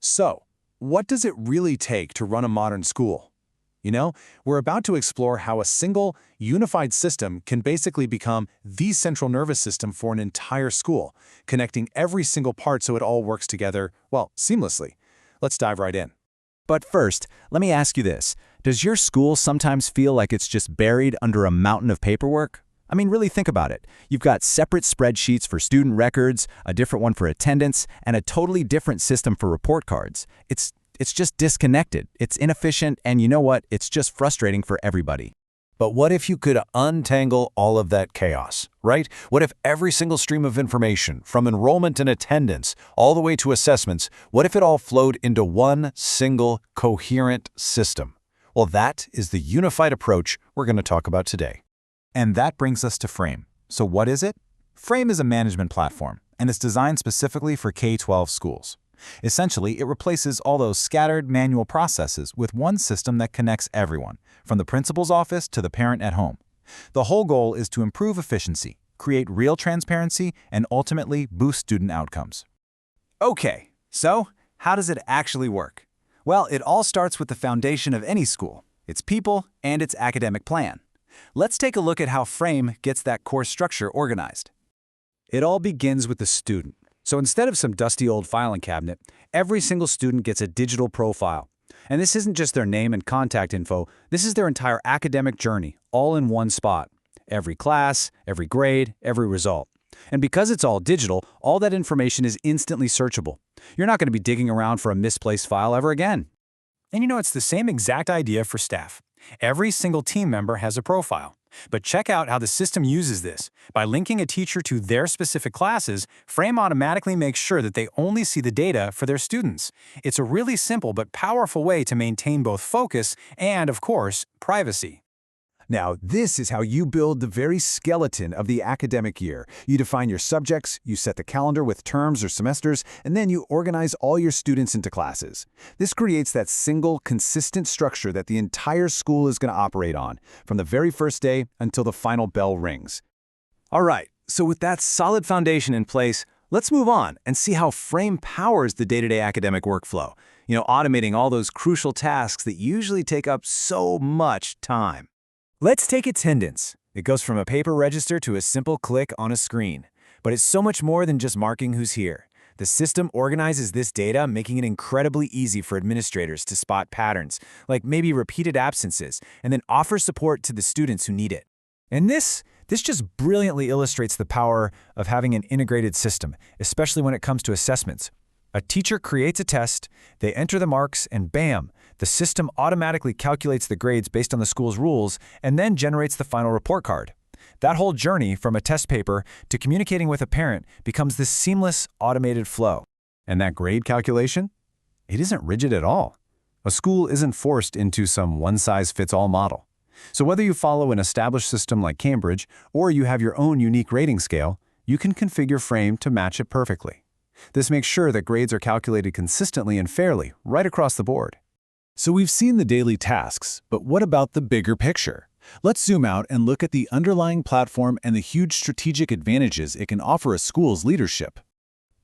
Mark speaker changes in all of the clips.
Speaker 1: So, what does it really take to run a modern school? We're about to explore how a single, unified system can basically become the central nervous system for an entire school, connecting every single part so it all works together, well, seamlessly. Let's dive right in.
Speaker 2: But first, let me ask you this. Does your school sometimes feel like it's just buried under a mountain of paperwork? I mean, really think about it. You've got separate spreadsheets for student records, a different one for attendance, and a totally different system for report cards. It's just disconnected, it's inefficient, and you know what? It's just frustrating for everybody.
Speaker 1: But what if you could untangle all of that chaos, right? What if every single stream of information, from enrollment and attendance, all the way to assessments, what if it all flowed into one single, coherent system? Well, that is the unified approach we're going to talk about today.
Speaker 2: And that brings us to Frame. So what is it? Frame is a management platform, and it's designed specifically for K-12 schools. Essentially, it replaces all those scattered manual processes with one system that connects everyone, from the principal's office to the parent at home. The whole goal is to improve efficiency, create real transparency, and ultimately boost student outcomes. Okay, so how does it actually work? Well, it all starts with the foundation of any school, its people and its academic plan. Let's take a look at how Frame gets that core structure organized.
Speaker 1: It all begins with the student. So instead of some dusty old filing cabinet, every single student gets a digital profile. And this isn't just their name and contact info, this is their entire academic journey, all in one spot. Every class, every grade, every result. And because it's all digital, all that information is instantly searchable. You're not going to be digging around for a misplaced file ever again.
Speaker 3: And it's the same exact idea for staff. Every single team member has a profile. But check out how the system uses this. By linking a teacher to their specific classes, Frame automatically makes sure that they only see the data for their students. It's a really simple but powerful way to maintain both focus and, of course, privacy.
Speaker 1: Now, this is how you build the very skeleton of the academic year. You define your subjects, you set the calendar with terms or semesters, and then you organize all your students into classes. This creates that single, consistent structure that the entire school is going to operate on, from the very first day until the final bell rings. All right, so with that solid foundation in place, let's move on and see how Frame powers the day-to-day academic workflow, automating all those crucial tasks that usually take up so much time. Let's take attendance. It goes from a paper register to a simple click on a screen. But it's so much more than just marking who's here. The system organizes this data, making it incredibly easy for administrators to spot patterns, like maybe repeated absences, and then offer support to the students who need it. And this just brilliantly illustrates the power of having an integrated system, especially when it comes to assessments. A teacher creates a test, they enter the marks, and bam, the system automatically calculates the grades based on the school's rules and then generates the final report card. That whole journey from a test paper to communicating with a parent becomes this seamless, automated flow. And that grade calculation? It isn't rigid at all. A school isn't forced into some one-size-fits-all model. So whether you follow an established system like Cambridge or you have your own unique rating scale, you can configure Frame to match it perfectly. This makes sure that grades are calculated consistently and fairly, right across the board. So we've seen the daily tasks, but what about the bigger picture? Let's zoom out and look at the underlying platform and the huge strategic advantages it can offer a school's leadership.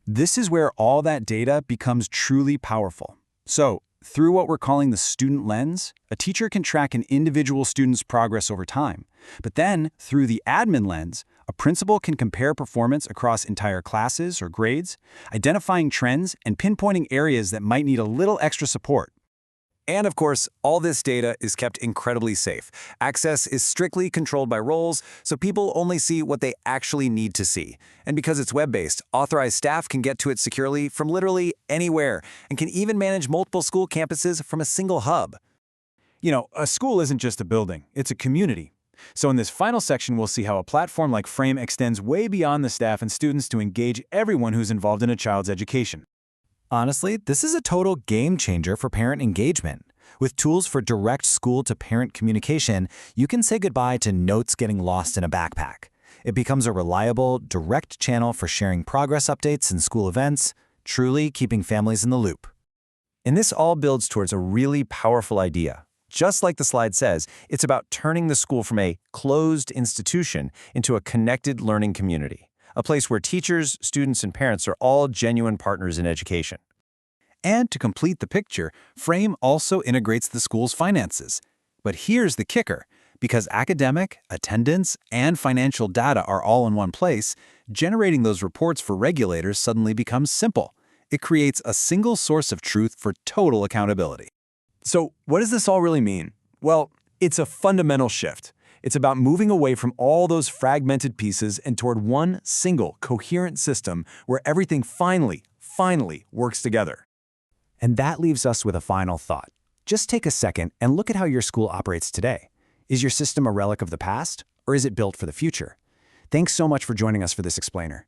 Speaker 1: This is where all that data becomes truly powerful. So, through what we're calling the student lens, a teacher can track an individual student's progress over time. But then, through the admin lens, a principal can compare performance across entire classes or grades, identifying trends and pinpointing areas that might need a little extra support. And of course, all this data is kept incredibly safe. Access is strictly controlled by roles, so people only see what they actually need to see. And because it's web-based, authorized staff can get to it securely from literally anywhere and can even manage multiple school campuses from a single hub. A school isn't just a building, it's a community. So in this final section, we'll see how a platform like Frame extends way beyond the staff and students to engage everyone who's involved in a child's education. Honestly, this is a total game changer for parent engagement. With tools for direct school-to-parent communication, you can say goodbye to notes getting lost in a backpack. It becomes a reliable, direct channel for sharing progress updates and school events, truly keeping families in the loop. And this all builds towards a really powerful idea. Just like the slide says, it's about turning the school from a closed institution into a connected learning community, a place where teachers, students, and parents are all genuine partners in education.
Speaker 2: And to complete the picture, Frame also integrates the school's finances. But here's the kicker. Because academic, attendance, and financial data are all in one place, generating those reports for regulators suddenly becomes simple. It creates a single source of truth for total accountability.
Speaker 3: So what does this all really mean? Well, it's a fundamental shift. It's about moving away from all those fragmented pieces and toward one single, coherent system where everything finally works together.
Speaker 1: And that leaves us with a final thought. Just take a second and look at how your school operates today. Is your system a relic of the past, or is it built for the future? Thanks so much for joining us for this explainer.